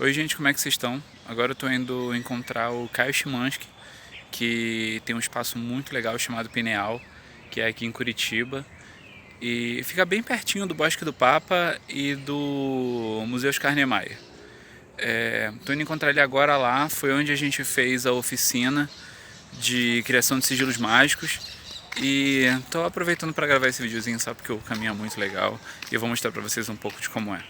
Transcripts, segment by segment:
Oi gente, como é que vocês estão? Agora eu tô indo encontrar o Caio Chimansky, que tem um espaço muito legal chamado Pineal, que é aqui em Curitiba. E fica bem pertinho do Bosque do Papa e do Museu Oscar Niemeyer. Tô indo encontrar ele agora lá, foi onde a gente fez a oficina de criação de sigilos mágicos. E tô aproveitando para gravar esse videozinho só porque o caminho é muito legal e eu vou mostrar para vocês um pouco de como é.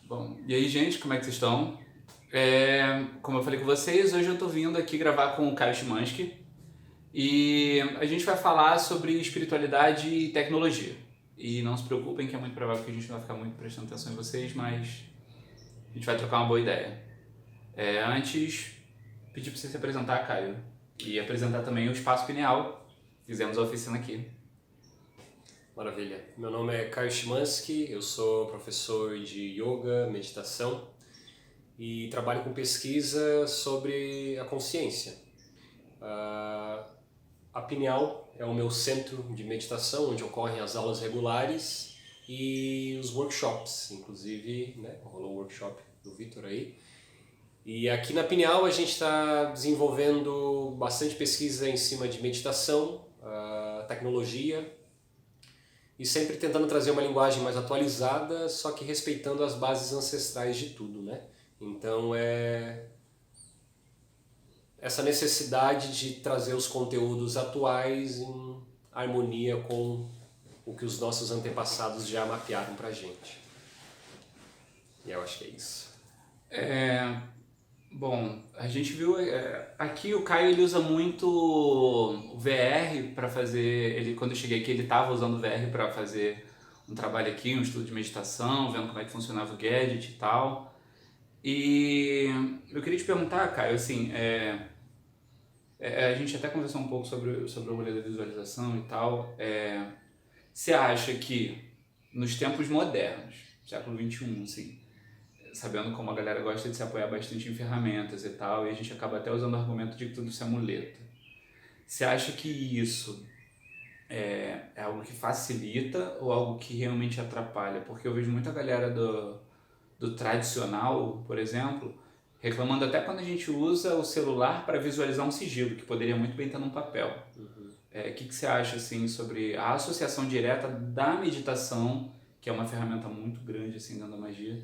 Bom, e aí gente, como é que vocês estão? Como eu falei com vocês, hoje eu tô vindo aqui gravar com o Caio Chimansky e a gente vai falar sobre espiritualidade e tecnologia. E não se preocupem que é muito provável que a gente não vai ficar muito prestando atenção em vocês, mas a gente vai trocar uma boa ideia. Antes, pedir para você se apresentar, Caio, e apresentar também o Espaço Pineal. Fizemos a oficina aqui. Maravilha. Meu nome é Caio Chimansky, eu sou professor de yoga, meditação e trabalho com pesquisa sobre a consciência. A Pineal é o meu centro de meditação, onde ocorrem as aulas regulares e os workshops, inclusive, né, rolou o workshop do Vitor aí. E aqui na Pineal a gente está desenvolvendo bastante pesquisa em cima de meditação, tecnologia, e sempre tentando trazer uma linguagem mais atualizada, só que respeitando as bases ancestrais de tudo, né? Então é essa necessidade de trazer os conteúdos atuais em harmonia com o que os nossos antepassados já mapearam pra gente. E eu acho que é isso. Bom, a gente viu aqui o Caio ele usa muito o VR para fazer. Ele quando eu cheguei aqui ele estava usando o VR para fazer um trabalho aqui, um estudo de meditação, vendo como é que funcionava o gadget e tal. E eu queria te perguntar, Caio, assim, a gente até conversou um pouco sobre o rolê da visualização e tal. Você acha que nos tempos modernos, século XXI, assim, sabendo como a galera gosta de se apoiar bastante em ferramentas e tal, e a gente acaba até usando o argumento de que tudo isso é muleta. Você acha que isso é algo que facilita ou algo que realmente atrapalha? Porque eu vejo muita galera do tradicional, por exemplo, reclamando até quando a gente usa o celular para visualizar um sigilo, que poderia muito bem estar num papel. Que você acha assim, sobre a associação direta da meditação, que é uma ferramenta muito grande assim, dentro da magia,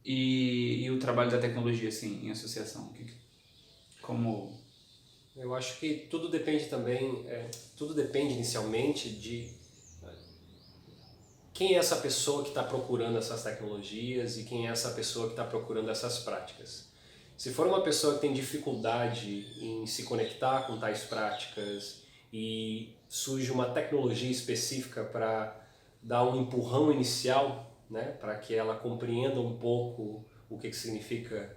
e o trabalho da tecnologia assim, em associação? Como... Eu acho que tudo depende também, tudo depende inicialmente de quem é essa pessoa que está procurando essas tecnologias e quem é essa pessoa que está procurando essas práticas. Se for uma pessoa que tem dificuldade em se conectar com tais práticas e surge uma tecnologia específica para dar um empurrão inicial, né, para que ela compreenda um pouco o que significa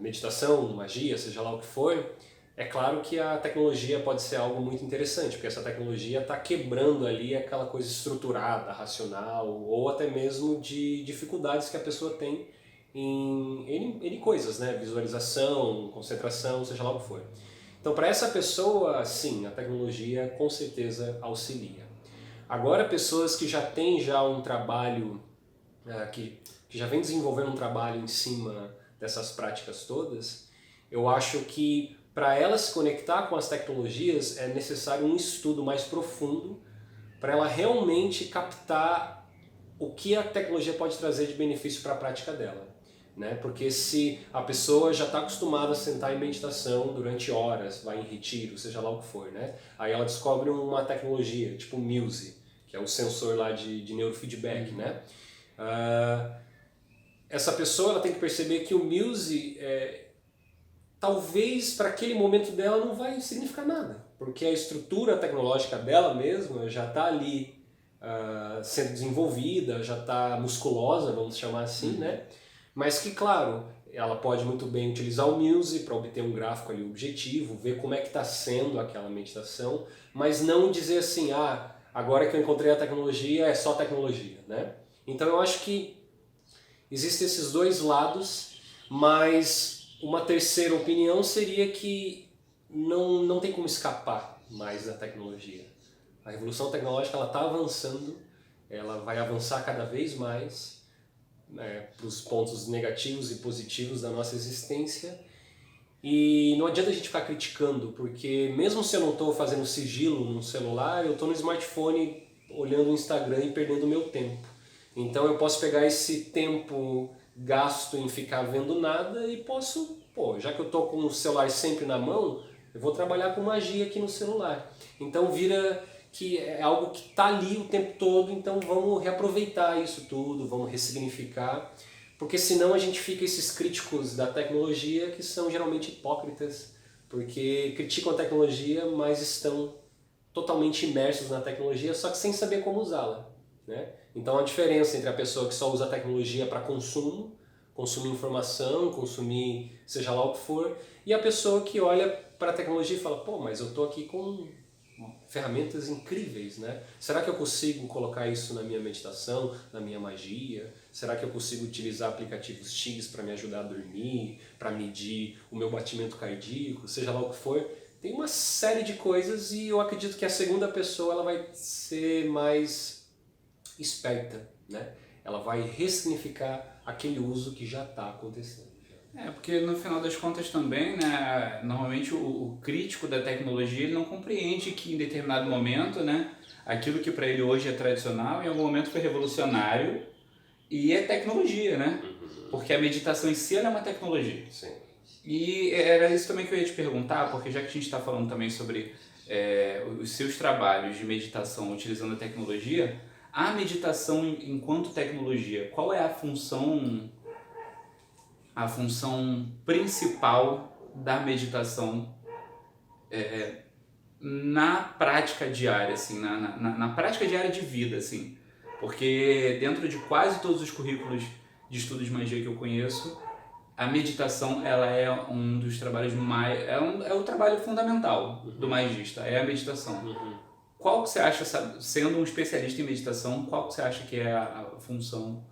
meditação, magia, seja lá o que for, é claro que a tecnologia pode ser algo muito interessante, porque essa tecnologia está quebrando ali aquela coisa estruturada, racional, ou até mesmo de dificuldades que a pessoa tem em N coisas, né? Visualização, concentração, seja lá o que for. Então, para essa pessoa, sim, a tecnologia com certeza auxilia. Agora, pessoas que já têm já um trabalho, que já vem desenvolvendo um trabalho em cima dessas práticas todas, eu acho que para ela se conectar com as tecnologias é necessário um estudo mais profundo para ela realmente captar o que a tecnologia pode trazer de benefício para a prática dela. Né? Porque se a pessoa já está acostumada a sentar em meditação durante horas, vai em retiro, seja lá o que for, né? Aí ela descobre uma tecnologia, tipo o Muse, que é o sensor lá de neurofeedback, né? Essa pessoa ela tem que perceber que o Muse talvez para aquele momento dela não vai significar nada, porque a estrutura tecnológica dela mesma já está ali sendo desenvolvida, já está musculosa, vamos chamar assim, né? Mas que, claro, ela pode muito bem utilizar o Muse para obter um gráfico ali objetivo, ver como é que está sendo aquela meditação, mas não dizer assim, agora que eu encontrei a tecnologia, é só tecnologia, né? Então eu acho que existem esses dois lados, mas uma terceira opinião seria que não tem como escapar mais da tecnologia. A revolução tecnológica ela está avançando, ela vai avançar cada vez mais para os pontos negativos e positivos da nossa existência. E não adianta a gente ficar criticando, porque mesmo se eu não estou fazendo sigilo no celular, eu estou no smartphone olhando o Instagram e perdendo meu tempo. Então eu posso pegar esse tempo gasto em ficar vendo nada e posso, já que eu estou com o celular sempre na mão, eu vou trabalhar com magia aqui no celular. Então vira que é algo que está ali o tempo todo, então vamos reaproveitar isso tudo, vamos ressignificar, porque senão a gente fica esses críticos da tecnologia que são geralmente hipócritas, porque criticam a tecnologia, mas estão totalmente imersos na tecnologia, só que sem saber como usá-la, né? Então a diferença entre a pessoa que só usa a tecnologia para consumo, consumir informação, consumir seja lá o que for, e a pessoa que olha para a tecnologia e fala, mas eu estou aqui com ferramentas incríveis, né? Será que eu consigo colocar isso na minha meditação, na minha magia? Será que eu consigo utilizar aplicativos X para me ajudar a dormir, para medir o meu batimento cardíaco, seja lá o que for? Tem uma série de coisas e eu acredito que a segunda pessoa ela vai ser mais esperta, né? Ela vai ressignificar aquele uso que já está acontecendo. Porque no final das contas também, né, normalmente o crítico da tecnologia ele não compreende que em determinado momento, né, aquilo que para ele hoje é tradicional, em algum momento foi revolucionário e é tecnologia, né? Porque a meditação em si ela é uma tecnologia. Sim. E era isso também que eu ia te perguntar, porque já que a gente está falando também sobre os seus trabalhos de meditação utilizando a tecnologia, a meditação enquanto tecnologia, qual é a função principal da meditação na prática diária, assim, na prática diária de vida, assim, porque dentro de quase todos os currículos de estudo de magia que eu conheço, a meditação ela é um dos trabalhos mais é o trabalho fundamental do magista, é a meditação. Qual que você acha, sendo um especialista em meditação, qual que você acha que é a função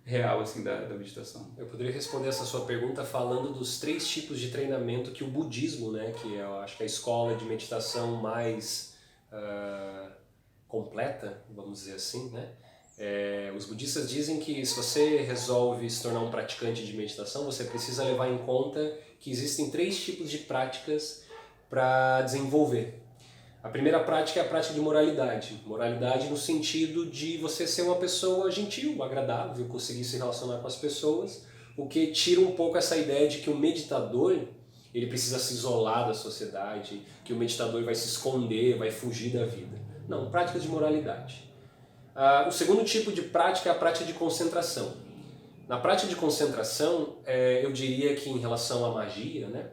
real assim da meditação? Eu poderia responder essa sua pergunta falando dos 3 tipos de treinamento que o budismo, né, que eu acho que é a escola de meditação mais completa, vamos dizer assim, né? Os budistas dizem que se você resolve se tornar um praticante de meditação, você precisa levar em conta que existem 3 tipos de práticas para desenvolver. A primeira prática é a prática de moralidade. Moralidade no sentido de você ser uma pessoa gentil, agradável, conseguir se relacionar com as pessoas, o que tira um pouco essa ideia de que o meditador ele precisa se isolar da sociedade, que o meditador vai se esconder, vai fugir da vida. Não, prática de moralidade. O segundo tipo de prática é a prática de concentração. Na prática de concentração, eu diria que em relação à magia, né,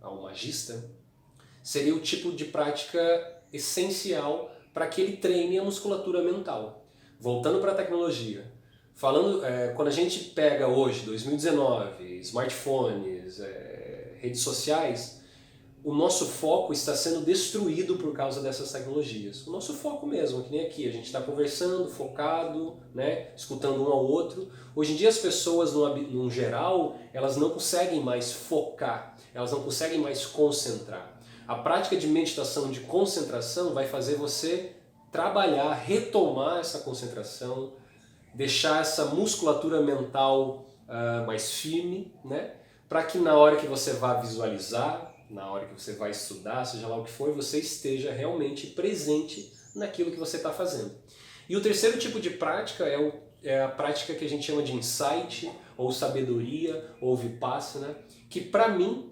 ao magista, seria o tipo de prática essencial para que ele treine a musculatura mental. Voltando para a tecnologia, quando a gente pega hoje, 2019, smartphones, redes sociais, o nosso foco está sendo destruído por causa dessas tecnologias. O nosso foco mesmo, que nem aqui, a gente está conversando, focado, né, escutando um ao outro. Hoje em dia as pessoas, no geral, elas não conseguem mais focar, elas não conseguem mais concentrar. A prática de meditação de concentração vai fazer você trabalhar, retomar essa concentração, deixar essa musculatura mental mais firme, né? Para que na hora que você vá visualizar, na hora que você vai estudar, seja lá o que for, você esteja realmente presente naquilo que você está fazendo. E o terceiro tipo de prática é a prática que a gente chama de insight, ou sabedoria, ou vipassana, que para mim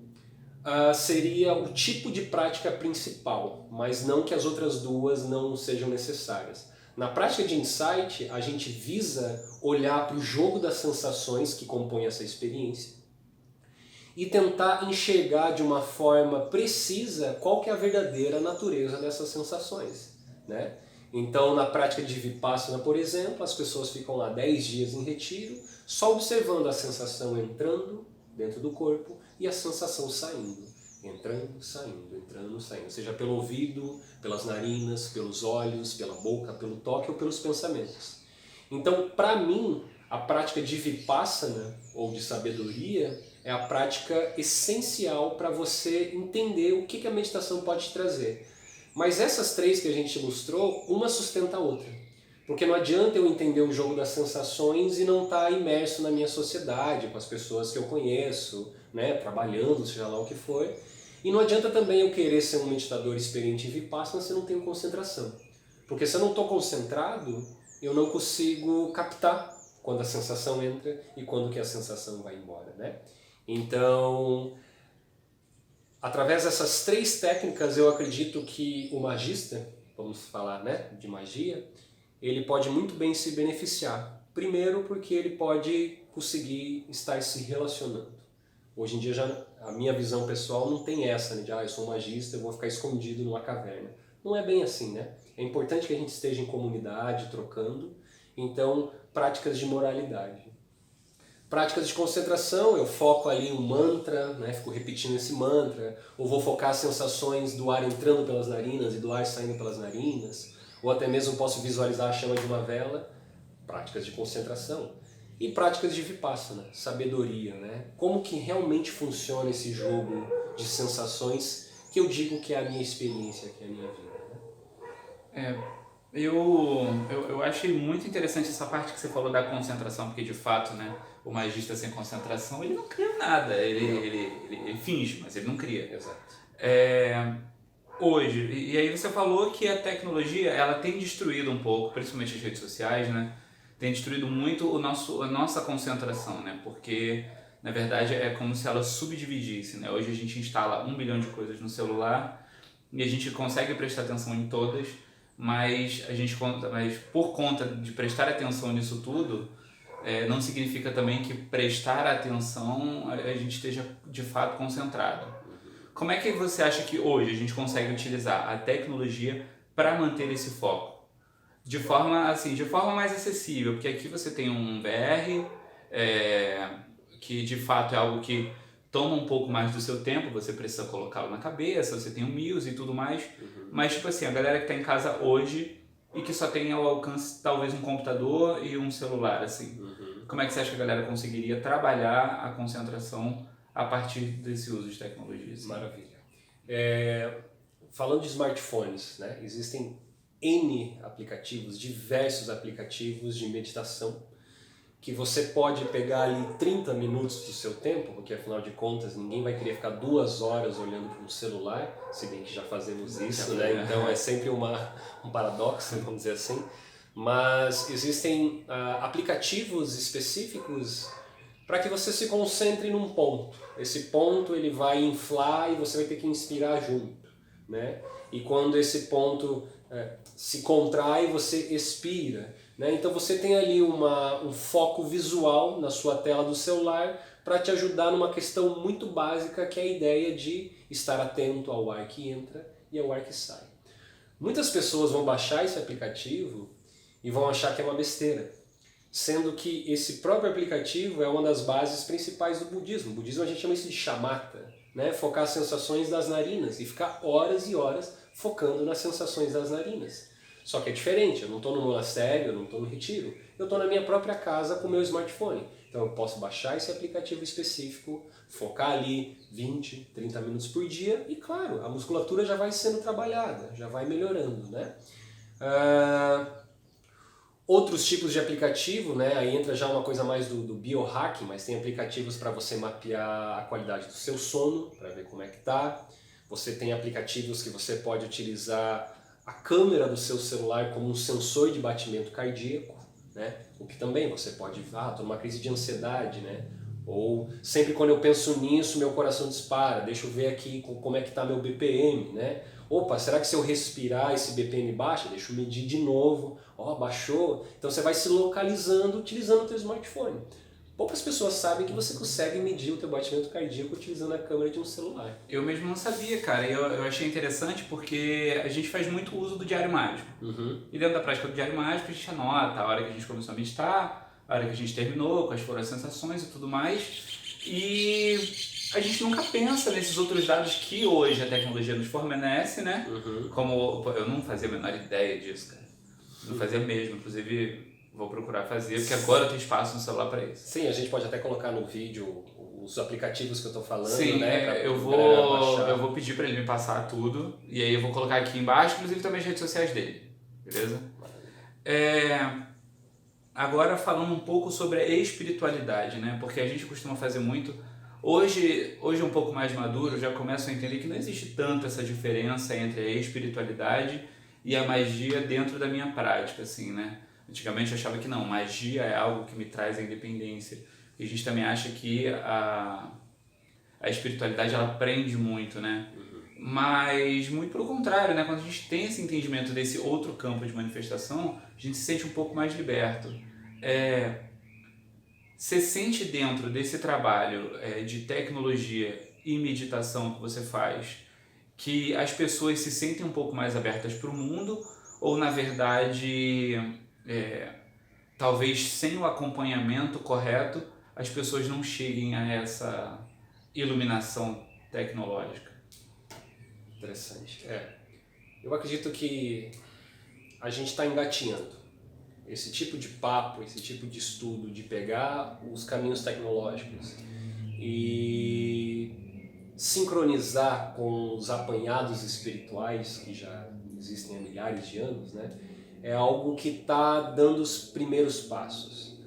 seria o tipo de prática principal, mas não que as outras duas não sejam necessárias. Na prática de insight, a gente visa olhar para o jogo das sensações que compõem essa experiência e tentar enxergar de uma forma precisa qual que é a verdadeira natureza dessas sensações, né? Então, na prática de Vipassana, por exemplo, as pessoas ficam lá 10 dias em retiro, só observando a sensação entrando dentro do corpo e a sensação saindo. Entrando, saindo. Seja pelo ouvido, pelas narinas, pelos olhos, pela boca, pelo toque ou pelos pensamentos. Então, para mim, a prática de Vipassana, ou de sabedoria, é a prática essencial para você entender o que a meditação pode te trazer. Mas essas três que a gente ilustrou, uma sustenta a outra. Porque não adianta eu entender o jogo das sensações e não estar imerso na minha sociedade, com as pessoas que eu conheço, né, trabalhando, seja lá o que for. E não adianta também eu querer ser um meditador experiente em Vipassana se eu não tenho concentração. Porque se eu não estou concentrado, eu não consigo captar quando a sensação entra e quando que a sensação vai embora, né? Então, através dessas três técnicas, eu acredito que o magista, vamos falar, né, de magia, ele pode muito bem se beneficiar. Primeiro porque ele pode conseguir estar se relacionando. Hoje em dia, já a minha visão pessoal não tem essa, né, de eu sou um magista, eu vou ficar escondido numa caverna. Não é bem assim, né? É importante que a gente esteja em comunidade, trocando. Então, práticas de moralidade. Práticas de concentração, eu foco ali um mantra, né, fico repetindo esse mantra, ou vou focar as sensações do ar entrando pelas narinas e do ar saindo pelas narinas, ou até mesmo posso visualizar a chama de uma vela, práticas de concentração. E práticas de Vipassana, sabedoria, né? Como que realmente funciona esse jogo de sensações que eu digo que é a minha experiência, que é a minha vida. Né? Eu achei muito interessante essa parte que você falou da concentração, porque de fato, né, o magista sem concentração, ele não cria nada, ele finge, mas ele não cria. Exato. Hoje, e aí você falou que a tecnologia, ela tem destruído um pouco, principalmente as redes sociais, né, tem destruído muito a nossa concentração, né, porque na verdade é como se ela subdividisse, né, hoje a gente instala 1 bilhão de coisas no celular e a gente consegue prestar atenção em todas, mas por conta de prestar atenção nisso tudo, não significa também que prestar atenção a gente esteja de fato concentrado. Como é que você acha que hoje a gente consegue utilizar a tecnologia para manter esse foco? De forma mais acessível, porque aqui você tem um VR, que de fato é algo que toma um pouco mais do seu tempo, você precisa colocá-lo na cabeça, você tem o Muse e tudo mais, mas tipo assim, a galera que está em casa hoje e que só tem ao alcance talvez um computador e um celular, assim, como é que você acha que a galera conseguiria trabalhar a concentração a partir desse uso de tecnologias? Assim? Maravilha. Falando de smartphones, né, existem N aplicativos, diversos aplicativos de meditação, que você pode pegar ali 30 minutos do seu tempo, porque afinal de contas ninguém vai querer ficar 2 horas olhando para um celular, se bem que já fazemos isso, né? Então é sempre um paradoxo, vamos dizer assim. Mas existem aplicativos específicos para que você se concentre num ponto. Esse ponto ele vai inflar e você vai ter que inspirar junto, né? E quando esse ponto se contrai, você expira. Né? Então você tem ali um foco visual na sua tela do celular para te ajudar numa questão muito básica, que é a ideia de estar atento ao ar que entra e ao ar que sai. Muitas pessoas vão baixar esse aplicativo e vão achar que é uma besteira, sendo que esse próprio aplicativo é uma das bases principais do budismo. O budismo a gente chama isso de shamatha, né? Focar as sensações das narinas e ficar horas e horas focando nas sensações das narinas. Só que é diferente, eu não estou no monastério, eu não estou no retiro, eu estou na minha própria casa com o meu smartphone. Então eu posso baixar esse aplicativo específico, focar ali 20, 30 minutos por dia e claro, a musculatura já vai sendo trabalhada, já vai melhorando, né? Outros tipos de aplicativo, né? Aí entra já uma coisa mais do biohacking, mas tem aplicativos para você mapear a qualidade do seu sono, para ver como é que tá. Você tem aplicativos que você pode utilizar a câmera do seu celular como um sensor de batimento cardíaco, né? O que também você pode, tô numa crise de ansiedade, né? Ou sempre quando eu penso nisso, meu coração dispara, deixa eu ver aqui como é que está meu BPM, né? Opa, será que se eu respirar esse BPM baixa? Deixa eu medir de novo, baixou. Então você vai se localizando utilizando o teu smartphone. poucas pessoas sabem que você consegue medir o teu batimento cardíaco utilizando a câmera de um celular. Eu mesmo não sabia, cara. Eu achei interessante porque a gente faz muito uso do diário mágico. E dentro da prática do diário mágico a gente anota a hora que a gente começou a meditar, a hora que a gente terminou, quais foram as sensações e tudo mais. E a gente nunca pensa nesses outros dados que hoje a tecnologia nos fornece, né? Como eu não fazia a menor ideia disso, cara. Não fazia mesmo, inclusive vou procurar fazer, porque agora eu tenho espaço no celular para isso. Sim, a gente pode até colocar no vídeo os aplicativos que eu tô falando, Sim, né? eu vou pedir para ele me passar tudo, e aí eu vou colocar aqui embaixo, inclusive também as redes sociais dele, beleza? Agora falando um pouco sobre a espiritualidade, né? Porque a gente costuma fazer muito. Hoje um pouco mais maduro, já começo a entender que não existe tanto essa diferença entre a espiritualidade e a magia dentro da minha prática, assim, né? Antigamente eu achava que não, magia é algo que me traz a independência. E a gente também acha que a espiritualidade ela prende muito, né? Mas muito pelo contrário, né? Quando a gente tem esse entendimento desse outro campo de manifestação, a gente se sente um pouco mais liberto. Você sente dentro desse trabalho de tecnologia e meditação que você faz que as pessoas se sentem um pouco mais abertas para o mundo ou na verdade talvez sem o acompanhamento correto as pessoas não cheguem a essa iluminação tecnológica? Interessante. Eu acredito que a gente está engatinhando. Esse tipo de papo, esse tipo de estudo, de pegar os caminhos tecnológicos e sincronizar com os apanhados espirituais que já existem há milhares de anos, né? É algo que está dando os primeiros passos.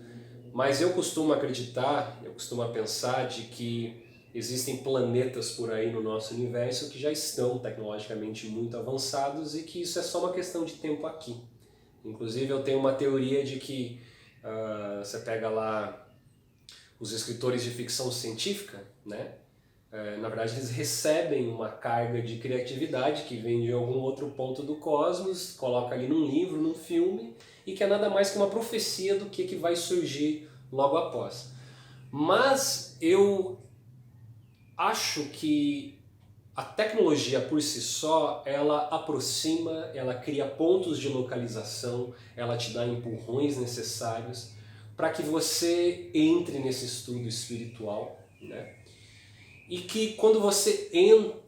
Mas eu costumo acreditar, eu costumo pensar de que existem planetas por aí no nosso universo que já estão tecnologicamente muito avançados e que isso é só uma questão de tempo aqui. Inclusive eu tenho uma teoria de que você pega lá os escritores de ficção científica, né? Na verdade eles recebem uma carga de criatividade que vem de algum outro ponto do cosmos, coloca ali num livro, num filme, e que é nada mais que uma profecia do que vai surgir logo após. Mas eu acho que a tecnologia por si só, ela aproxima, ela cria pontos de localização, ela te dá empurrões necessários para que você entre nesse estudo espiritual, né? E que quando você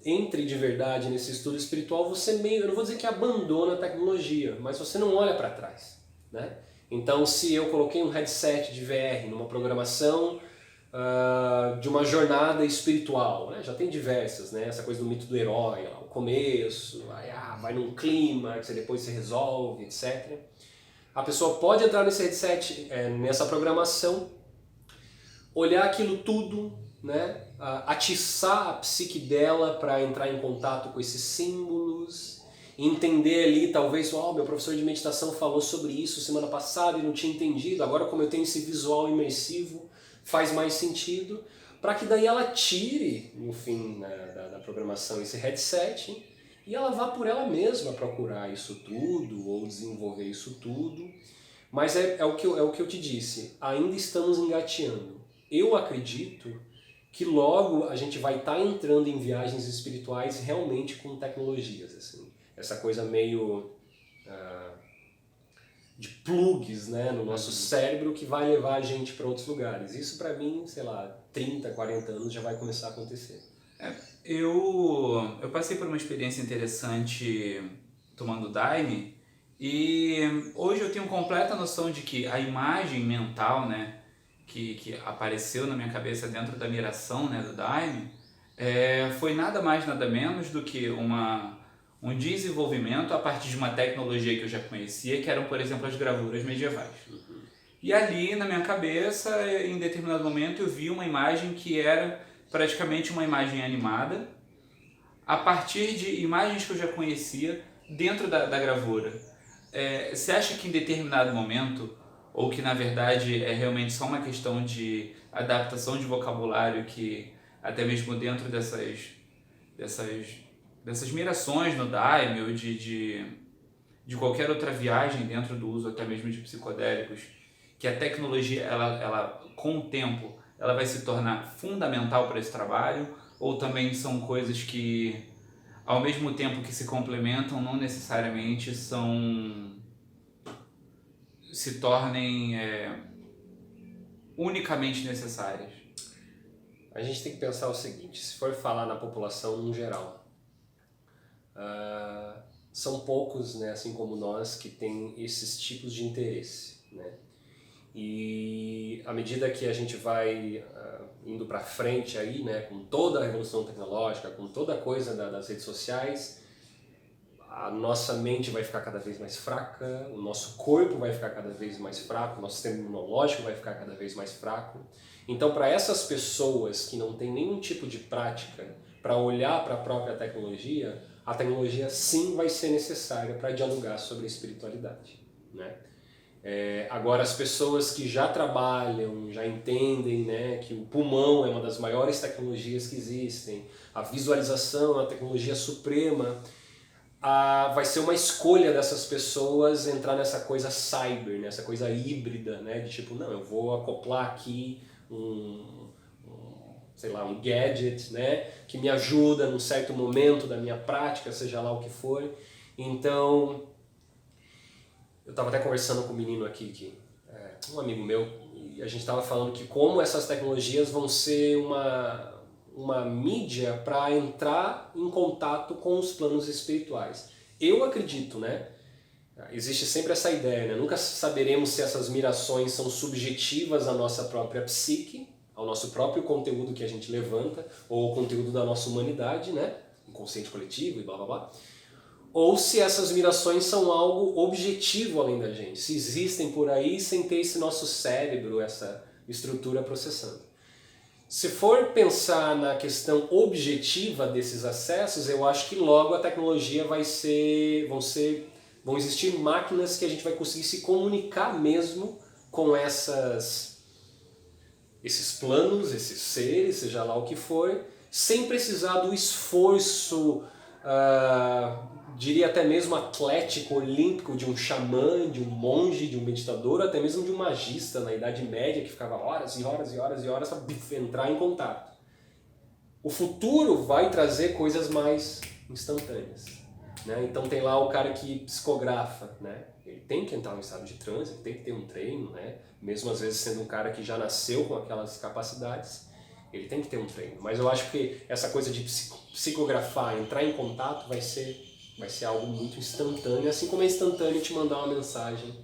entre de verdade nesse estudo espiritual, você meio, eu não vou dizer que abandona a tecnologia, mas você não olha para trás, né? Então se eu coloquei um headset de VR numa programação de uma jornada espiritual, né? Já tem diversas, né? Essa coisa do mito do herói, lá, o começo, aí, vai num clímax, depois se resolve, etc. A pessoa pode entrar nesse headset, nessa programação, olhar aquilo tudo, né? Atiçar a psique dela para entrar em contato com esses símbolos, entender ali, talvez, meu professor de meditação falou sobre isso semana passada e não tinha entendido, agora como eu tenho esse visual imersivo, faz mais sentido, para que daí ela tire, no fim da programação, esse headset e ela vá por ela mesma procurar isso tudo ou desenvolver isso tudo. Mas é o que eu te disse, ainda estamos engateando. Eu acredito que logo a gente vai estar entrando em viagens espirituais realmente com tecnologias, assim. Essa coisa meio de plugs, né, no nosso cérebro que vai levar a gente para outros lugares. Isso para mim, sei lá, 30, 40 anos já vai começar a acontecer. Eu passei por uma experiência interessante tomando Daime e hoje eu tenho completa noção de que a imagem mental, né, que apareceu na minha cabeça dentro da miração, né, do Daime, foi nada mais nada menos do que um desenvolvimento a partir de uma tecnologia que eu já conhecia, que eram, por exemplo, as gravuras medievais. E ali, na minha cabeça, em determinado momento, eu vi uma imagem que era praticamente uma imagem animada, a partir de imagens que eu já conhecia dentro da gravura. Você acha que em determinado momento, ou que na verdade é realmente só uma questão de adaptação de vocabulário, que até mesmo dentro dessas mirações no Daime ou de qualquer outra viagem dentro do uso até mesmo de psicodélicos, que a tecnologia, ela com o tempo, ela vai se tornar fundamental para esse trabalho, ou também são coisas que, ao mesmo tempo que se complementam, não necessariamente se tornem unicamente necessárias? A gente tem que pensar o seguinte, se for falar na população no geral, são poucos, né, assim como nós, que têm esses tipos de interesse, né? E à medida que a gente vai indo para frente aí, né, com toda a revolução tecnológica, com toda a coisa das redes sociais, a nossa mente vai ficar cada vez mais fraca, o nosso corpo vai ficar cada vez mais fraco, o nosso sistema imunológico vai ficar cada vez mais fraco. Então, para essas pessoas que não têm nenhum tipo de prática para olhar para a própria tecnologia, a tecnologia sim vai ser necessária para dialogar sobre a espiritualidade, né? Agora, as pessoas que já trabalham, já entendem, né, que o pulmão é uma das maiores tecnologias que existem, a visualização é uma tecnologia suprema, vai ser uma escolha dessas pessoas entrar nessa coisa cyber, nessa coisa híbrida, né, de tipo, não, eu vou acoplar aqui sei lá, um gadget, né, que me ajuda num certo momento da minha prática, seja lá o que for. Então, eu estava até conversando com um menino aqui, um amigo meu, e a gente estava falando que como essas tecnologias vão ser uma mídia para entrar em contato com os planos espirituais. Eu acredito, né? Existe sempre essa ideia, né? Nunca saberemos se essas mirações são subjetivas à nossa própria psique, ao nosso próprio conteúdo que a gente levanta, ou ao conteúdo da nossa humanidade, né? Inconsciente coletivo e blá blá blá. Ou se essas mirações são algo objetivo além da gente, se existem por aí sem ter esse nosso cérebro, essa estrutura processando. Se for pensar na questão objetiva desses acessos, eu acho que logo a tecnologia vão existir máquinas que a gente vai conseguir se comunicar mesmo com esses planos, esses seres, seja lá o que for, sem precisar do esforço, diria até mesmo atlético, olímpico, de um xamã, de um monge, de um meditador, até mesmo de um magista na Idade Média que ficava horas e horas e horas e horas para entrar em contato. O futuro vai trazer coisas mais instantâneas, né? Então tem lá o cara que psicografa, né? Ele tem que entrar em estado de transe, ele tem que ter um treino, né? Mesmo às vezes sendo um cara que já nasceu com aquelas capacidades, ele tem que ter um treino. Mas eu acho que essa coisa de psicografar, entrar em contato, vai ser algo muito instantâneo, assim como é instantâneo te mandar uma mensagem,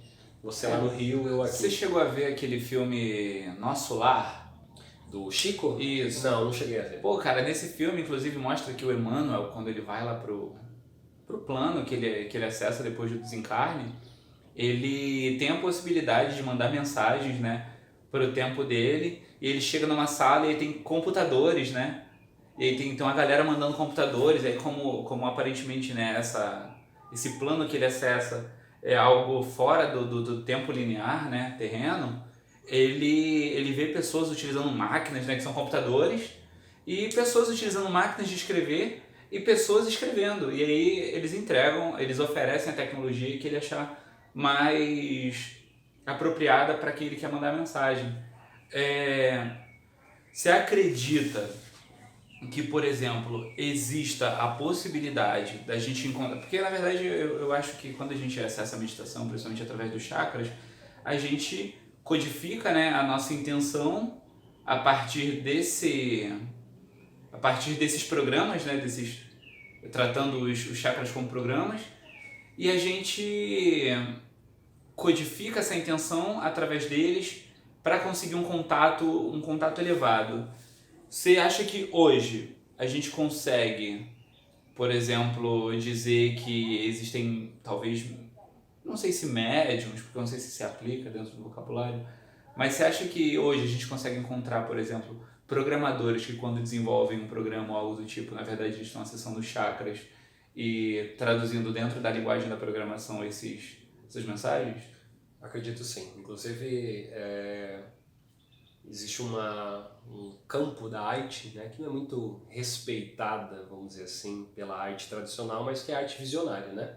você lá no Rio, eu aqui. Você chegou a ver aquele filme Nosso Lar? Do Chico? Isso. Não cheguei a ver. Pô, cara, nesse filme, inclusive, mostra que o Emmanuel, quando ele vai lá pro plano que ele acessa depois do desencarne, ele tem a possibilidade de mandar mensagens, né, pro tempo dele, e ele chega numa sala e ele tem computadores, né, e aí tem então a galera mandando computadores, aí como aparentemente, né, esse plano que ele acessa é algo fora do tempo linear, né, terreno, ele vê pessoas utilizando máquinas, né, que são computadores, e pessoas utilizando máquinas de escrever e pessoas escrevendo. E aí eles oferecem a tecnologia que ele achar mais apropriada para aquele que quer mandar a mensagem. Você acredita que, por exemplo, exista a possibilidade da gente encontrar... Porque, na verdade, eu acho que quando a gente acessa a meditação, principalmente através dos chakras, a gente codifica, né, a nossa intenção a partir desses programas, né, tratando os chakras como programas, e a gente codifica essa intenção através deles para conseguir um contato elevado. Você acha que hoje a gente consegue, por exemplo, dizer que existem, talvez, não sei se médiums, porque eu não sei se aplica dentro do vocabulário, mas você acha que hoje a gente consegue encontrar, por exemplo, programadores que quando desenvolvem um programa ou algo do tipo, na verdade eles estão acessando os chakras e traduzindo dentro da linguagem da programação essas mensagens? Acredito sim. Inclusive, existe um campo da arte, né, que não é muito respeitada, vamos dizer assim, pela arte tradicional, mas que é a arte visionária, né?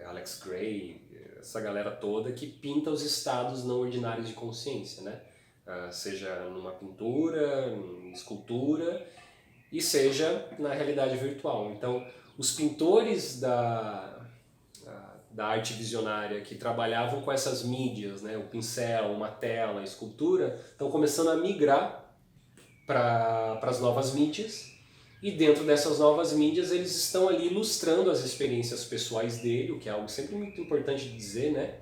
Alex Gray, essa galera toda que pinta os estados não ordinários de consciência, né? Seja numa pintura, em escultura, e seja na realidade virtual. Então, os pintores da arte visionária que trabalhavam com essas mídias, né, o pincel, uma tela, a escultura, estão começando a migrar para as novas mídias, e dentro dessas novas mídias eles estão ali ilustrando as experiências pessoais dele, o que é algo sempre muito importante de dizer, né?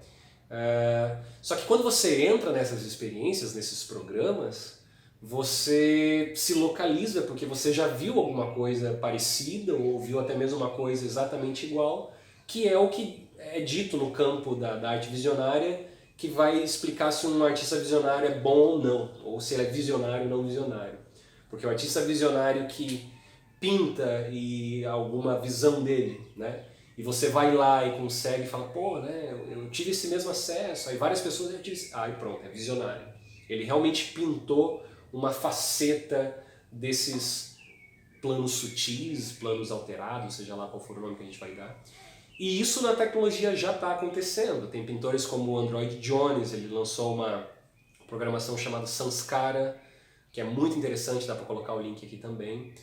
Só que quando você entra nessas experiências, nesses programas, você se localiza porque você já viu alguma coisa parecida ou viu até mesmo uma coisa exatamente igual, que é o que é dito no campo da arte visionária, que vai explicar se um artista visionário é bom ou não, ou se ele é visionário ou não visionário. Porque o artista visionário que pinta e alguma visão dele, né? E você vai lá e consegue e fala, pô, né, eu tive esse mesmo acesso, aí várias pessoas já tiveram, aí pronto, é visionário. Ele realmente pintou uma faceta desses planos sutis, planos alterados, seja lá qual for o nome que a gente vai dar. E isso na tecnologia já está acontecendo. Tem pintores como o Android Jones, ele lançou uma programação chamada Sanskara, que é muito interessante, dá para colocar o link aqui também.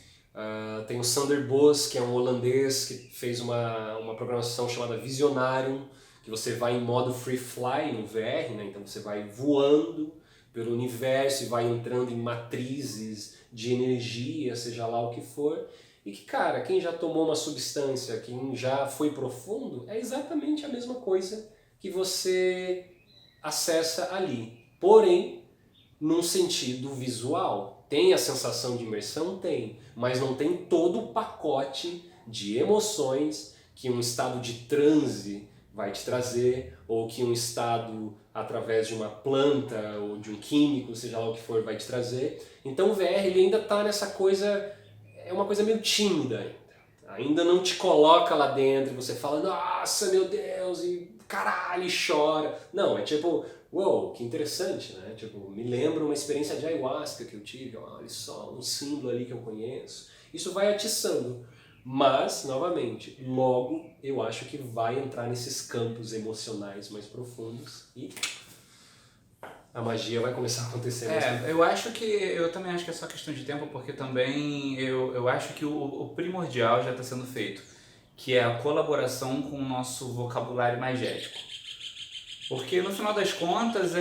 Tem o Sander Bos, que é um holandês que fez uma programação chamada Visionarium, que você vai em modo free fly no VR, né? Então você vai voando pelo universo e vai entrando em matrizes de energia, seja lá o que for. E que, cara, quem já tomou uma substância, quem já foi profundo, é exatamente a mesma coisa que você acessa ali. Porém, num sentido visual. Tem a sensação de imersão? Tem. Mas não tem todo o pacote de emoções que um estado de transe vai te trazer, ou que um estado através de uma planta ou de um químico, seja lá o que for, vai te trazer. Então o VR ele ainda está nessa coisa, é uma coisa meio tímida ainda. Ainda não te coloca lá dentro e você fala, nossa, meu Deus, e caralho, e chora. Não, é tipo, uou, que interessante, né? Tipo, me lembra uma experiência de ayahuasca que eu tive, olha só, um símbolo ali que eu conheço. Isso vai atiçando. Mas, novamente, logo eu acho que vai entrar nesses campos emocionais mais profundos e a magia vai começar a acontecer mesmo. Eu também acho que é só questão de tempo, porque também eu acho que o primordial já está sendo feito, que é a colaboração com o nosso vocabulário magético. Porque no final das contas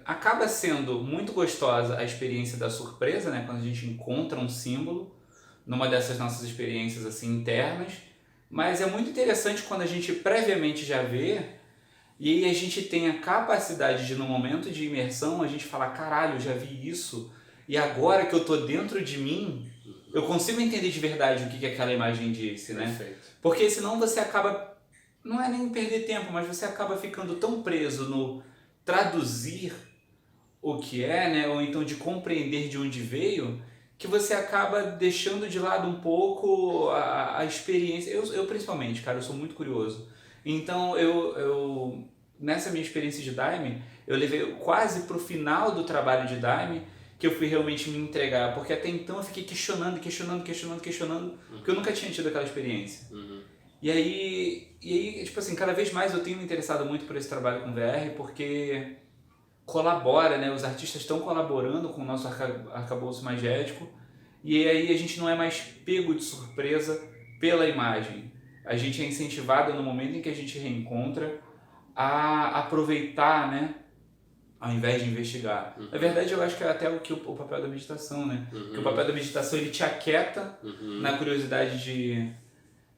acaba sendo muito gostosa a experiência da surpresa, né? Quando a gente encontra um símbolo numa dessas nossas experiências assim internas, mas é muito interessante quando a gente previamente já vê e aí a gente tem a capacidade de no momento de imersão a gente falar, caralho, eu já vi isso e agora que eu tô dentro de mim eu consigo entender de verdade o que aquela imagem disse, né? Perfeito. Porque senão você acaba, não é nem perder tempo, mas você acaba ficando tão preso no traduzir o que é, né? Ou então de compreender de onde veio, que você acaba deixando de lado um pouco a experiência. Eu principalmente, cara, eu sou muito curioso. Então eu nessa minha experiência de Daime, eu levei quase pro final do trabalho de Daime que eu fui realmente me entregar, porque até então eu fiquei questionando, porque eu nunca tinha tido aquela experiência. E aí, tipo assim, cada vez mais eu tenho me interessado muito por esse trabalho com VR, porque colabora, né? Os artistas estão colaborando com o nosso arcabouço magético, e aí a gente não é mais pego de surpresa pela imagem. A gente é incentivado no momento em que a gente reencontra a aproveitar, né? Ao invés de investigar. Na verdade, eu acho que é até o papel da meditação, né? Porque o papel da meditação, ele te aquieta na curiosidade de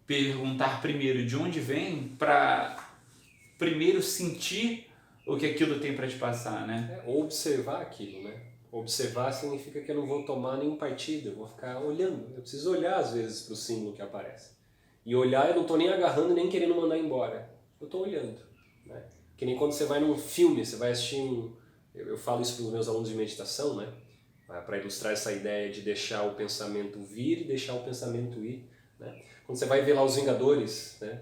perguntar primeiro de onde vem, para primeiro sentir o que aquilo tem para te passar, né? Observar aquilo, né? Observar significa que eu não vou tomar nenhum partido, eu vou ficar olhando. Eu preciso olhar às vezes para o símbolo que aparece. E olhar, eu não estou nem agarrando nem querendo mandar embora. Eu estou olhando, né? Que nem quando você vai num filme, você vai assistir eu falo isso para os meus alunos de meditação, né? Para ilustrar essa ideia de deixar o pensamento vir e deixar o pensamento ir, né? Quando você vai ver lá os Vingadores, né?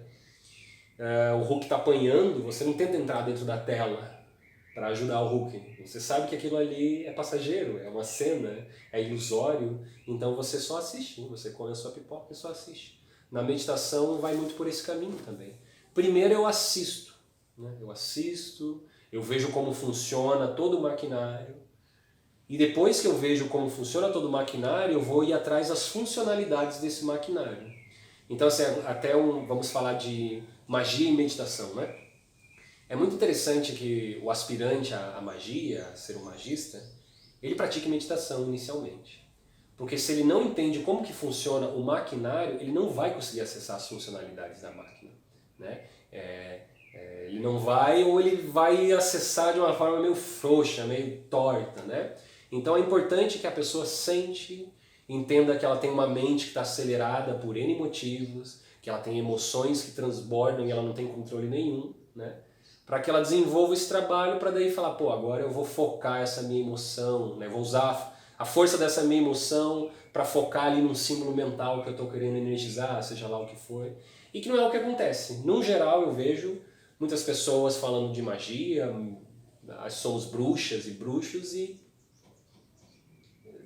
O Hulk está apanhando, você não tenta entrar dentro da tela para ajudar o Hulk. Você sabe que aquilo ali é passageiro, é uma cena, é ilusório, então você só assiste, você come a sua pipoca e só assiste. Na meditação vai muito por esse caminho também. Primeiro eu assisto, né? Eu assisto, eu vejo como funciona todo o maquinário, e depois que eu vejo como funciona todo o maquinário, eu vou ir atrás das funcionalidades desse maquinário. Então, assim, vamos falar de magia e meditação, né? É muito interessante que o aspirante à magia, a ser um magista, ele pratique meditação inicialmente. Porque se ele não entende como que funciona o maquinário, ele não vai conseguir acessar as funcionalidades da máquina, né? Ele não vai, ou ele vai acessar de uma forma meio frouxa, meio torta, né? Então é importante que a pessoa sente, entenda que ela tem uma mente que está acelerada por N motivos, que ela tem emoções que transbordam e ela não tem controle nenhum, né? Para que ela desenvolva esse trabalho para daí falar, pô, agora eu vou focar essa minha emoção, né? Vou usar a força dessa minha emoção para focar ali num símbolo mental que eu estou querendo energizar, seja lá o que for. E que não é o que acontece. No geral eu vejo muitas pessoas falando de magia, somos bruxas e bruxos e...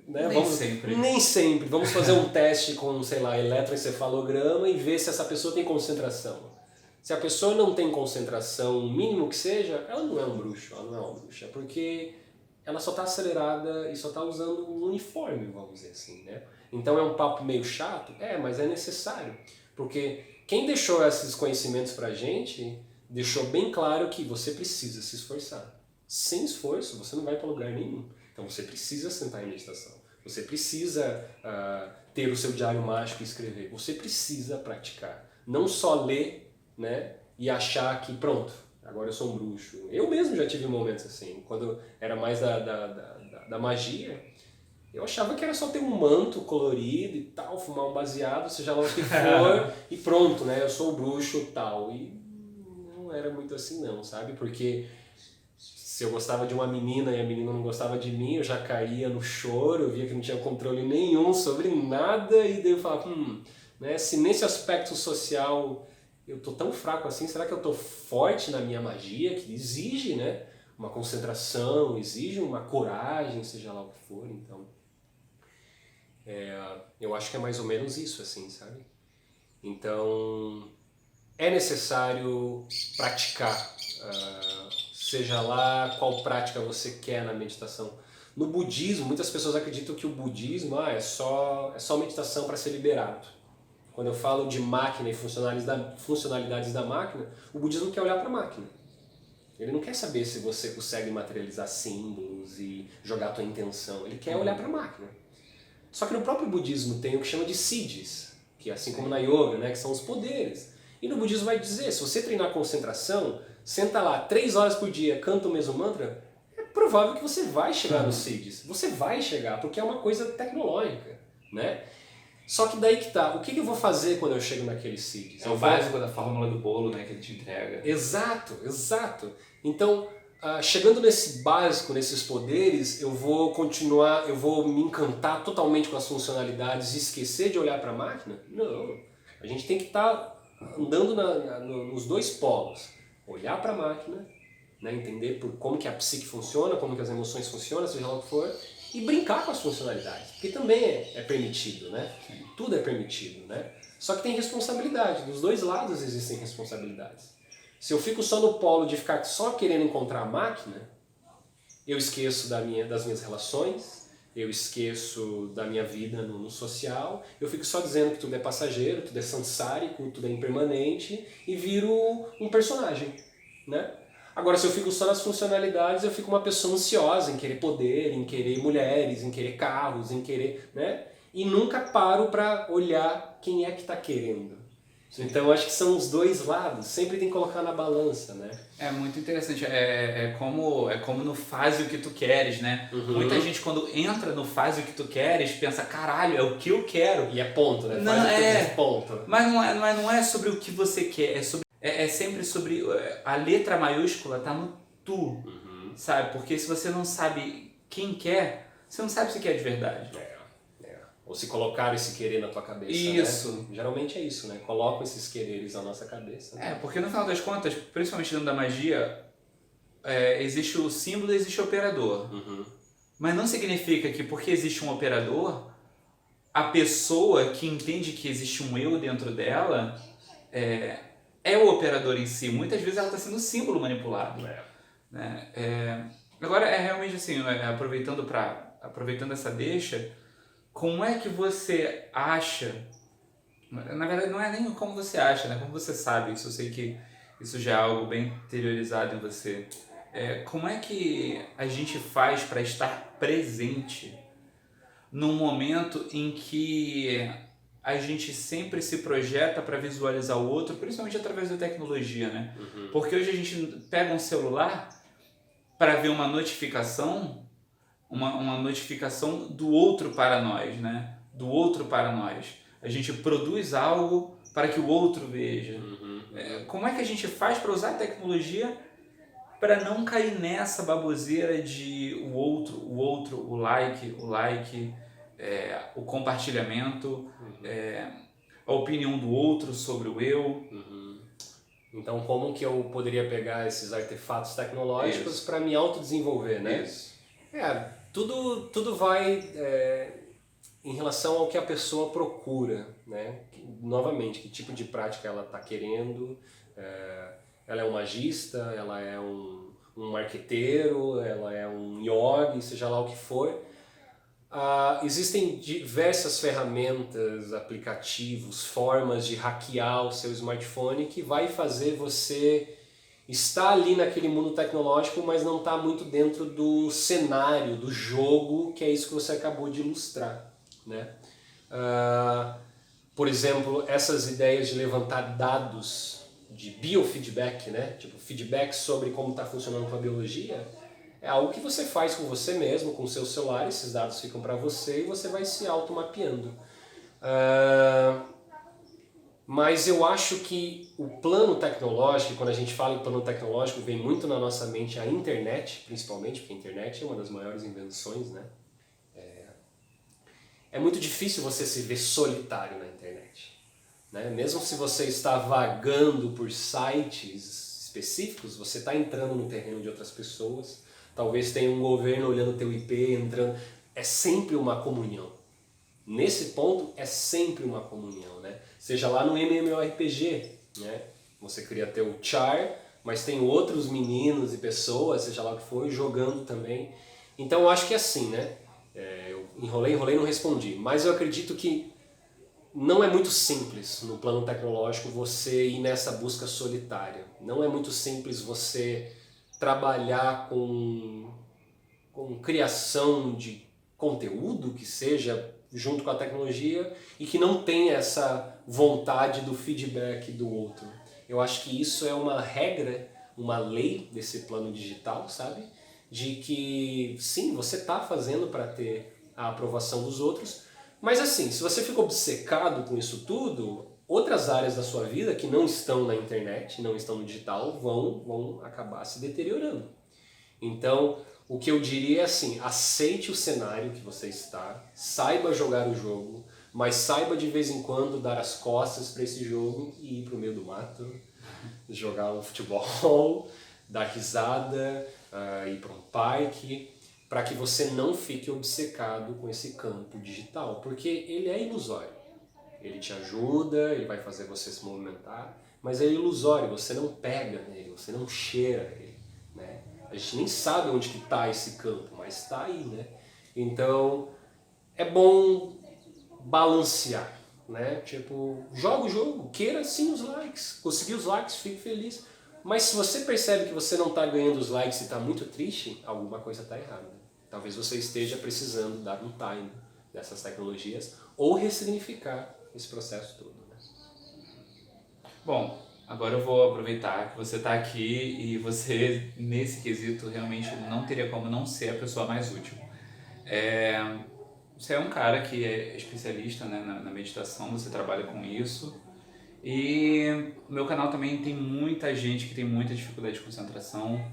Né? Nem sempre. Nem sempre. Vamos fazer um teste com, sei lá, eletroencefalograma e ver se essa pessoa tem concentração. Se a pessoa não tem concentração, o mínimo que seja, ela não é um bruxo, ela não é uma bruxa, porque ela só está acelerada e só está usando um uniforme, vamos dizer assim, né? Então é um papo meio chato? Mas é necessário, porque quem deixou esses conhecimentos pra gente, deixou bem claro que você precisa se esforçar. Sem esforço, você não vai para lugar nenhum. Então você precisa sentar em meditação, você precisa ter o seu diário mágico e escrever, você precisa praticar, não só ler, né, e achar que pronto, agora eu sou um bruxo. Eu mesmo já tive momentos assim, quando era mais da magia, eu achava que era só ter um manto colorido e tal, fumar um baseado, seja lá o que for, e pronto, né, eu sou o bruxo tal. E não era muito assim não, sabe? Porque se eu gostava de uma menina e a menina não gostava de mim, eu já caía no choro, eu via que não tinha controle nenhum sobre nada, e daí eu falava, né, se nesse aspecto social eu tô tão fraco assim, será que eu tô forte na minha magia, que exige, né, uma concentração, exige uma coragem, seja lá o que for, então... eu acho que é mais ou menos isso, assim, sabe? Então, é necessário praticar, seja lá qual prática você quer na meditação. No budismo, muitas pessoas acreditam que o budismo é só meditação para ser liberado. Quando eu falo de máquina e funcionalidades da máquina, o budismo quer olhar para a máquina. Ele não quer saber se você consegue materializar símbolos e jogar a tua intenção. Ele quer olhar para a máquina. Só que no próprio budismo tem o que chama de siddhis, que é assim como na yoga, né, que são os poderes. E no budismo vai dizer, se você treinar concentração, senta lá 3 horas por dia, canta o mesmo mantra, é provável que você vai chegar nos siddhis. Você vai chegar, porque é uma coisa tecnológica, né? Só que daí que tá, o que eu vou fazer quando eu chego naquele siddhis? É o básico da fórmula do bolo, né, que ele te entrega. Exato, exato. Então, chegando nesse básico, nesses poderes, eu vou me encantar totalmente com as funcionalidades e esquecer de olhar para a máquina? Não. A gente tem que estar andando nos dois polos. Olhar para a máquina, né, entender como que a psique funciona, como que as emoções funcionam, seja lá o que for, e brincar com as funcionalidades, porque também é permitido, né? Tudo é permitido, né? Só que tem responsabilidade, dos dois lados existem responsabilidades. Se eu fico só no polo de ficar só querendo encontrar a máquina, eu esqueço das minhas relações, eu esqueço da minha vida no social, eu fico só dizendo que tudo é passageiro, tudo é sansárico, tudo é impermanente, e viro um personagem, né? Agora, se eu fico só nas funcionalidades, eu fico uma pessoa ansiosa em querer poder, em querer mulheres, em querer carros, em querer, né? E nunca paro para olhar quem é que está querendo. Sim. Então, acho que são os dois lados, sempre tem que colocar na balança, né? É muito interessante, é como no faz o que tu queres, né? Uhum. Muita gente quando entra no faz o que tu queres, pensa, caralho, é o que eu quero. E é ponto, né? Não, faz o que tu quer, ponto. Mas não é sobre o que você quer, é sempre sobre... A letra maiúscula tá no tu, sabe? Porque se você não sabe quem quer, você não sabe se quer de verdade. Ou se colocar esse querer na tua cabeça, isso. Né? Geralmente é isso, né? Colocam esses quereres na nossa cabeça. Né? Porque no final das contas, principalmente dentro da magia, existe o símbolo e existe o operador. Mas não significa que porque existe um operador, a pessoa que entende que existe um eu dentro dela, é o operador em si. Muitas vezes ela está sendo símbolo manipulado. Né? Agora, realmente assim, aproveitando essa deixa, como é que você acha... Na verdade, não é nem como você acha, né? Como você sabe, isso eu sei que isso já é algo bem interiorizado em você. Como é que a gente faz para estar presente num momento em que a gente sempre se projeta para visualizar o outro, principalmente através da tecnologia, né? Porque hoje a gente pega um celular para ver uma notificação, uma notificação do outro para nós, né? Do outro para nós. A gente produz algo para que o outro veja. Como é que a gente faz para usar a tecnologia para não cair nessa baboseira de o outro, o like, o compartilhamento, a opinião do outro sobre o eu? Então, como que eu poderia pegar esses artefatos tecnológicos para me autodesenvolver, né? Isso. Tudo vai em relação ao que a pessoa procura, né? Novamente, que tipo de prática ela está querendo. Ela é um magista, ela é um marqueteiro, ela é um yogi, seja lá o que for. Existem diversas ferramentas, aplicativos, formas de hackear o seu smartphone que vai fazer você estar ali naquele mundo tecnológico, mas não estar muito dentro do cenário, do jogo, que é isso que você acabou de ilustrar, né? Por exemplo, essas ideias de levantar dados de biofeedback, né? Tipo, feedback sobre como está funcionando a tua biologia, é algo que você faz com você mesmo, com o seu celular, esses dados ficam para você e você vai se automapeando. Mas eu acho que o plano tecnológico, quando a gente fala em plano tecnológico, vem muito na nossa mente a internet, principalmente, porque a internet é uma das maiores invenções, né? É muito difícil você se ver solitário na internet, né? Mesmo se você está vagando por sites específicos, você está entrando no terreno de outras pessoas, talvez tenha um governo olhando teu IP, entrando... É sempre uma comunhão. Nesse ponto, é sempre uma comunhão, né? Seja lá no MMORPG, né? Você cria teu char, mas tem outros meninos e pessoas, seja lá o que for, jogando também. Então eu acho que é assim, né? Eu enrolei, não respondi. Mas eu acredito que não é muito simples no plano tecnológico você ir nessa busca solitária. Não é muito simples você trabalhar com criação de conteúdo que seja junto com a tecnologia e que não tenha essa vontade do feedback do outro. Eu acho que isso é uma regra, uma lei desse plano digital, sabe? De que sim, você está fazendo para ter a aprovação dos outros, mas assim, se você fica obcecado com isso tudo, outras áreas da sua vida que não estão na internet, não estão no digital, vão acabar se deteriorando. Então, o que eu diria é assim, aceite o cenário que você está, saiba jogar o jogo, mas saiba de vez em quando dar as costas para esse jogo e ir para o meio do mato, jogar um futebol, dar risada, ir para um parque, para que você não fique obcecado com esse campo digital, porque ele é ilusório. Ele te ajuda, ele vai fazer você se movimentar, mas é ilusório, você não pega nele, você não cheira ele, né? A gente nem sabe onde que está esse campo, mas está aí, né? Então, é bom balancear, né? Tipo, joga o jogo, queira sim os likes, conseguir os likes, fique feliz. Mas se você percebe que você não está ganhando os likes e está muito triste, alguma coisa está errada. Talvez você esteja precisando dar um time dessas tecnologias ou ressignificar esse processo todo, né? Bom, agora eu vou aproveitar que você está aqui e você, nesse quesito, realmente não teria como não ser a pessoa mais útil. Você é um cara que é especialista, né, na meditação, você trabalha com isso. E o meu canal também tem muita gente que tem muita dificuldade de concentração,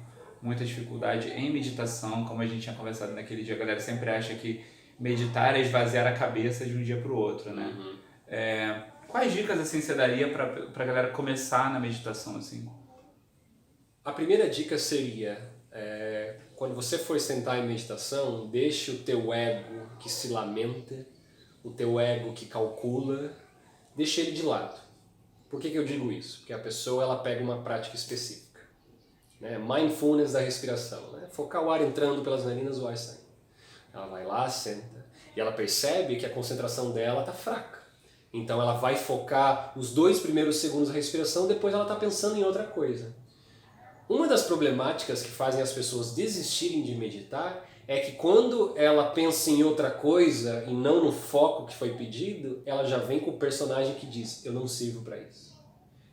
muita dificuldade em meditação, como a gente tinha conversado naquele dia. A galera sempre acha que meditar é esvaziar a cabeça de um dia para o outro, né? Quais dicas assim você daria para a galera começar na meditação assim? A primeira dica seria, quando você for sentar em meditação, deixe o teu ego que se lamenta, o teu ego que calcula, deixe ele de lado. Por que eu digo isso? Porque a pessoa ela pega uma prática específica, né? Mindfulness da respiração, né? Focar o ar entrando pelas narinas, o ar saindo. Ela vai lá, senta, e ela percebe que a concentração dela está fraca. Então ela vai focar os 2 primeiros segundos da respiração, depois ela está pensando em outra coisa. Uma das problemáticas que fazem as pessoas desistirem de meditar é que quando ela pensa em outra coisa e não no foco que foi pedido, ela já vem com o personagem que diz: eu não sirvo para isso.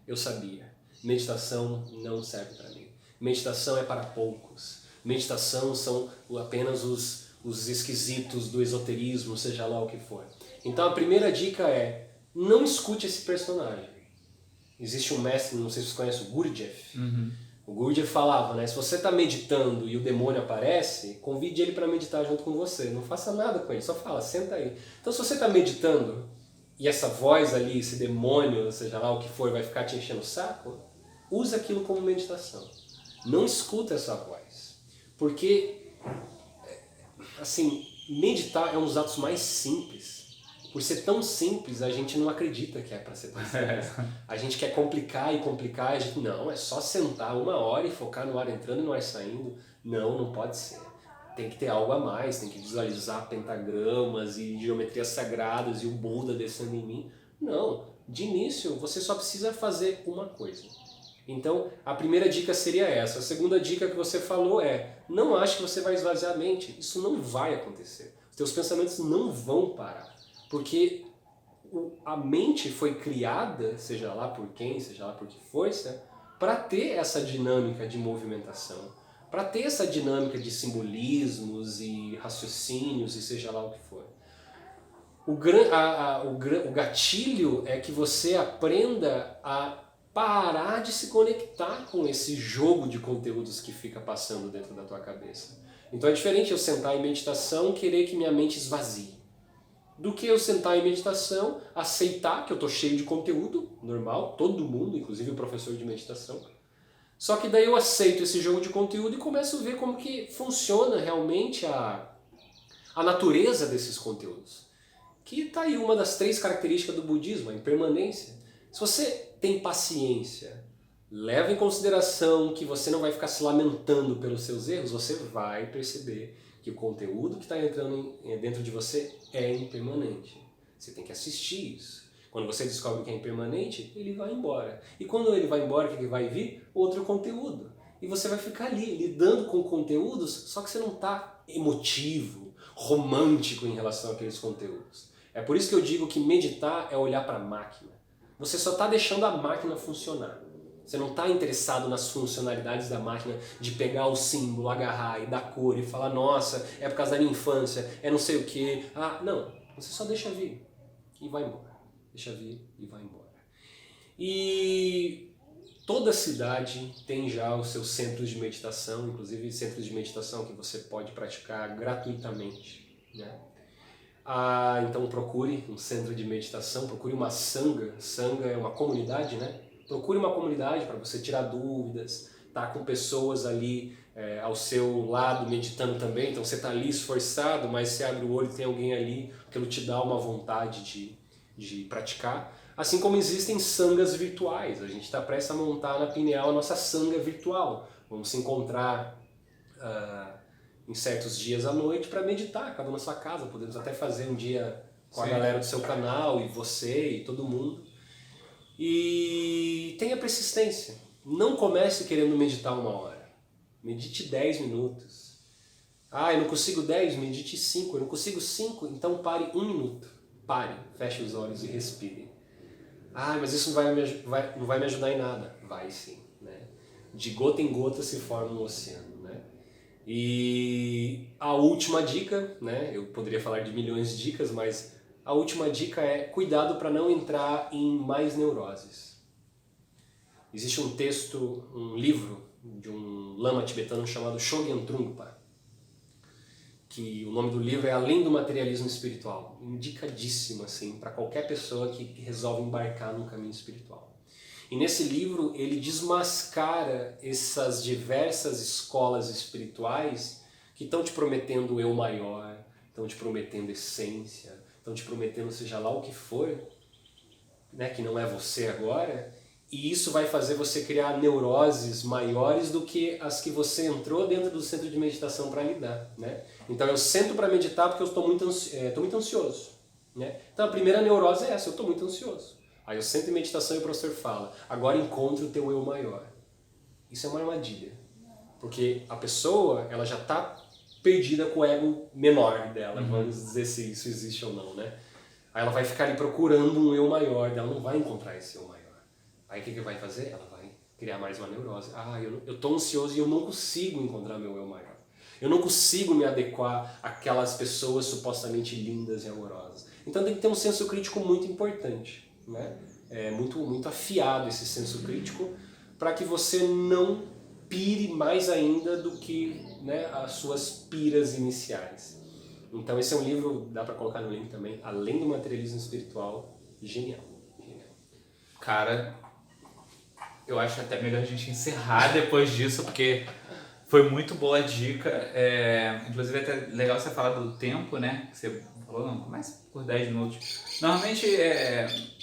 Eu sabia. Meditação não serve para mim. Meditação é para poucos. Meditação são apenas os esquisitos do esoterismo, seja lá o que for. Então a primeira dica é: não escute esse personagem. Existe um mestre, não sei se você conhece, o Gurdjieff. O Gurdjieff falava, né, se você está meditando e o demônio aparece, convide ele para meditar junto com você. Não faça nada com ele, só fala, senta aí. Então se você está meditando e essa voz ali, esse demônio, seja lá o que for, vai ficar te enchendo o saco, usa aquilo como meditação. Não escuta essa voz. Porque, assim, meditar é um dos atos mais simples. Por ser tão simples, a gente não acredita que é para ser tão simples. A gente quer complicar e complicar, a gente, não, é só sentar 1 hora e focar no ar entrando e no ar saindo. Não, não pode ser. Tem que ter algo a mais, tem que visualizar pentagramas e geometrias sagradas e o Buda descendo em mim. Não, de início você só precisa fazer uma coisa. Então, a primeira dica seria essa. A segunda dica que você falou é: não ache que você vai esvaziar a mente. Isso não vai acontecer. Os teus pensamentos não vão parar. Porque a mente foi criada, seja lá por quem, seja lá por que força, para ter essa dinâmica de movimentação, para ter essa dinâmica de simbolismos e raciocínios e seja lá o que for. O gatilho é que você aprenda a parar de se conectar com esse jogo de conteúdos que fica passando dentro da tua cabeça. Então é diferente eu sentar em meditação e querer que minha mente esvazie, do que eu sentar em meditação, aceitar que eu estou cheio de conteúdo, normal, todo mundo, inclusive o professor de meditação. Só que daí eu aceito esse jogo de conteúdo e começo a ver como que funciona realmente a natureza desses conteúdos. Que está aí uma das 3 características do budismo, a impermanência. Se você tem paciência, leva em consideração que você não vai ficar se lamentando pelos seus erros, você vai perceber que o conteúdo que está entrando dentro de você é impermanente. Você tem que assistir isso. Quando você descobre que é impermanente, ele vai embora. E quando ele vai embora, o que vai vir? Outro conteúdo. E você vai ficar ali, lidando com conteúdos, só que você não está emotivo, romântico em relação àqueles conteúdos. É por isso que eu digo que meditar é olhar para a máquina. Você só está deixando a máquina funcionar. Você não está interessado nas funcionalidades da máquina de pegar o símbolo, agarrar e dar cor e falar: nossa, é por causa da minha infância, é não sei o quê. Ah, não. Você só deixa vir e vai embora. Deixa vir e vai embora. E toda cidade tem já os seus centros de meditação, inclusive centros de meditação que você pode praticar gratuitamente, né? Então procure um centro de meditação, procure uma sangha. Sangha é uma comunidade, né? Procure uma comunidade para você tirar dúvidas, tá com pessoas ali ao seu lado meditando também, então você está ali esforçado, mas você abre o olho e tem alguém ali, aquilo te dá uma vontade de praticar. Assim como existem sanghas virtuais, a gente está prestes a montar na Pineal a nossa sangha virtual. Vamos se encontrar em certos dias à noite para meditar, cada um na sua casa. Podemos até fazer um dia com a galera do seu canal e você e todo mundo. E tenha persistência. Não comece querendo meditar 1 hora. Medite 10 minutos. Eu não consigo 10, medite 5. Eu não consigo 5, então pare 1 minuto. Pare, feche os olhos e respire. Mas isso não vai me ajudar em nada. Vai sim, né? De gota em gota se forma um oceano, né? E a última dica, né? Eu poderia falar de milhões de dicas, mas a última dica é cuidado para não entrar em mais neuroses. Existe um texto, um livro de um lama tibetano chamado Shogyen Trungpa, que o nome do livro é Além do Materialismo Espiritual. Indicadíssimo assim, para qualquer pessoa que resolve embarcar num caminho espiritual. E nesse livro ele desmascara essas diversas escolas espirituais que estão te prometendo eu maior, estão te prometendo essência, estão te prometendo seja lá o que for, né, que não é você agora, e isso vai fazer você criar neuroses maiores do que as que você entrou dentro do centro de meditação para lidar, né? Então eu sento para meditar porque eu estou muito ansioso, né? Então a primeira neurose é essa, eu estou muito ansioso. Aí eu sento em meditação e o professor fala, agora encontre o teu eu maior. Isso é uma armadilha, porque a pessoa ela já está perdida com o ego menor dela, vamos dizer se isso existe ou não, né? Aí ela vai ficar ali procurando um eu maior, ela não vai encontrar esse eu maior. Aí o que vai fazer? Ela vai criar mais uma neurose. Eu estou ansioso e eu não consigo encontrar meu eu maior. Eu não consigo me adequar àquelas pessoas supostamente lindas e amorosas. Então tem que ter um senso crítico muito importante, né? É muito afiado esse senso crítico para que você não pire mais ainda do que, né, as suas piras iniciais. Então esse é um livro, dá para colocar no link também, Além do Materialismo Espiritual, genial. Cara, eu acho até melhor a gente encerrar depois disso, porque foi muito boa a dica. Inclusive é até legal você falar do tempo, né? Você falou, não, começa por 10 minutos. Normalmente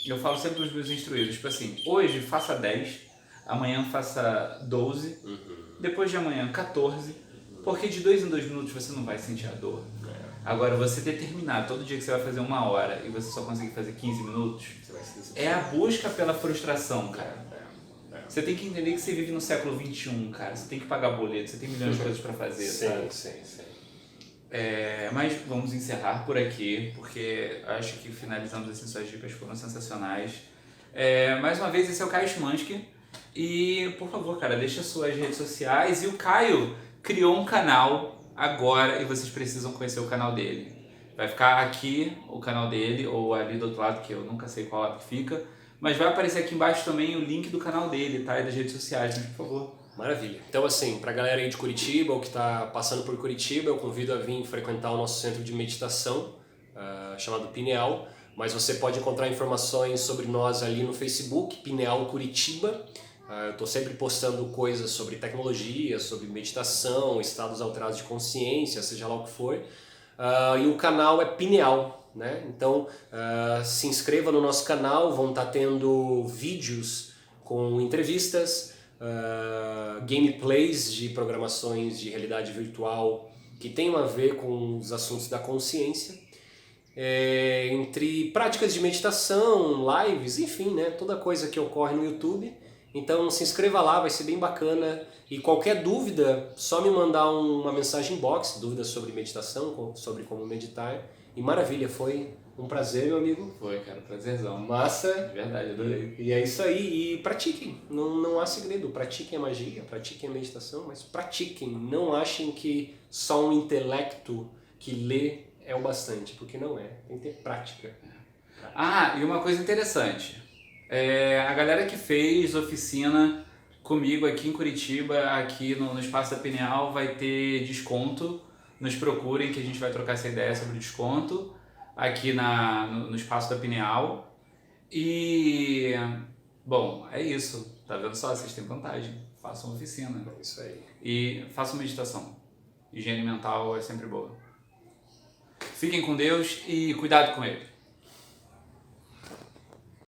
eu falo sempre para os meus instruídos, tipo assim, hoje faça 10, amanhã faça 12, depois de amanhã 14, porque de 2 em 2 minutos você não vai sentir a dor. Agora, você determinar todo dia que você vai fazer 1 hora e você só conseguir fazer 15 minutos, é a busca pela frustração, cara. Você tem que entender que você vive no século XXI, cara. Você tem que pagar boleto, você tem milhões de coisas pra fazer, sabe? Sim. Mas vamos encerrar por aqui, porque acho que finalizamos assim, suas dicas foram sensacionais. Mais uma vez, esse é o Caio Szymanski. E, por favor, cara, deixa suas redes sociais. E o Caio criou um canal agora e vocês precisam conhecer o canal dele. Vai ficar aqui o canal dele, ou ali do outro lado, que eu nunca sei qual lado que fica. Mas vai aparecer aqui embaixo também o link do canal dele, tá? E das redes sociais, mas, por favor. Maravilha. Então, assim, pra galera aí de Curitiba ou que tá passando por Curitiba, eu convido a vir frequentar o nosso centro de meditação, chamado Pineal. Mas você pode encontrar informações sobre nós ali no Facebook, Pineal Curitiba. Eu estou sempre postando coisas sobre tecnologia, sobre meditação, estados alterados de consciência, seja lá o que for. E o canal é Pineal, né? Então se inscreva no nosso canal, vão estar tendo vídeos com entrevistas, gameplays de programações de realidade virtual que tenham a ver com os assuntos da consciência. Entre práticas de meditação, lives, enfim, né? Toda coisa que ocorre no YouTube. Então se inscreva lá, vai ser bem bacana. E qualquer dúvida, só me mandar uma mensagem inbox, dúvidas sobre meditação, sobre como meditar. E maravilha, foi um prazer, meu amigo. Foi, cara, prazerzão. Massa. De verdade, adorei. E é isso aí. E pratiquem, não há segredo. Pratiquem a magia, pratiquem a meditação, mas pratiquem. Não achem que só um intelecto que lê é o bastante, porque não é. Tem que ter prática. E uma coisa interessante. A galera que fez oficina comigo aqui em Curitiba, aqui no Espaço da Pineal, vai ter desconto. Nos procurem que a gente vai trocar essa ideia sobre desconto aqui no Espaço da Pineal. E, bom, é isso. Tá vendo só? Vocês têm vantagem. Façam oficina. É isso aí. E façam meditação. Higiene mental é sempre boa. Fiquem com Deus e cuidado com ele.